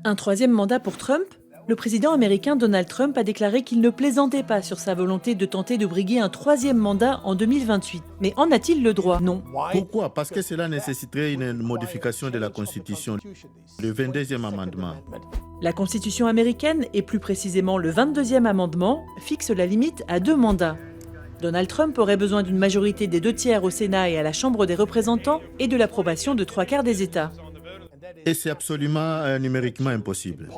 Un troisième mandat pour Trump? Le président américain Donald Trump a déclaré qu'il ne plaisantait pas sur sa volonté de tenter de briguer un troisième mandat en 2028. Mais en a-t-il le droit? Non. Pourquoi? Parce que cela nécessiterait une modification de la Constitution, le 22e amendement. La Constitution américaine, et plus précisément le 22e amendement, fixe la limite à 2 mandats. Donald Trump aurait besoin d'une majorité des 2 tiers au Sénat et à la Chambre des représentants et de l'approbation de 3 quarts des États. Et c'est absolument numériquement impossible.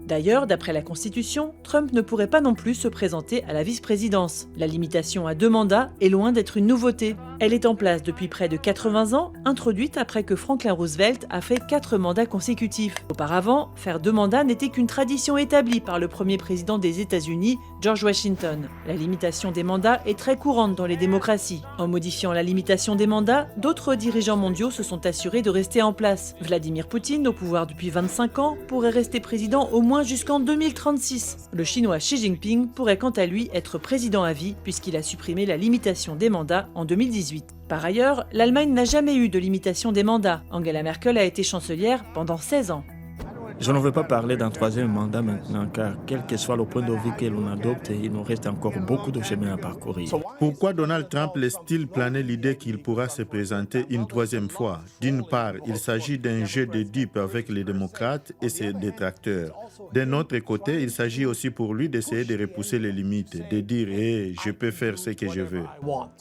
D'ailleurs, d'après la Constitution, Trump ne pourrait pas non plus se présenter à la vice-présidence. La limitation à 2 mandats est loin d'être une nouveauté. Elle est en place depuis près de 80 ans, introduite après que Franklin Roosevelt a fait 4 mandats consécutifs. Auparavant, faire 2 mandats n'était qu'une tradition établie par le premier président des États-Unis, George Washington. La limitation des mandats est très courante dans les démocraties. En modifiant la limitation des mandats, d'autres dirigeants mondiaux se sont assurés de rester en place. Vladimir Poutine, au pouvoir depuis 25 ans, pourrait rester président au moins jusqu'en 2036. Le Chinois Xi Jinping pourrait quant à lui être président à vie puisqu'il a supprimé la limitation des mandats en 2018. Par ailleurs, l'Allemagne n'a jamais eu de limitation des mandats. Angela Merkel a été chancelière pendant 16 ans. Je ne veux pas parler d'un troisième mandat maintenant, car quel que soit le point de vue que l'on adopte, il nous reste encore beaucoup de chemin à parcourir. Pourquoi Donald Trump laisse-t-il planer l'idée qu'il pourra se présenter une troisième fois? D'une part, il s'agit d'un jeu de dupes avec les démocrates et ses détracteurs. D'un autre côté, il s'agit aussi pour lui d'essayer de repousser les limites, de dire « je peux faire ce que je veux ».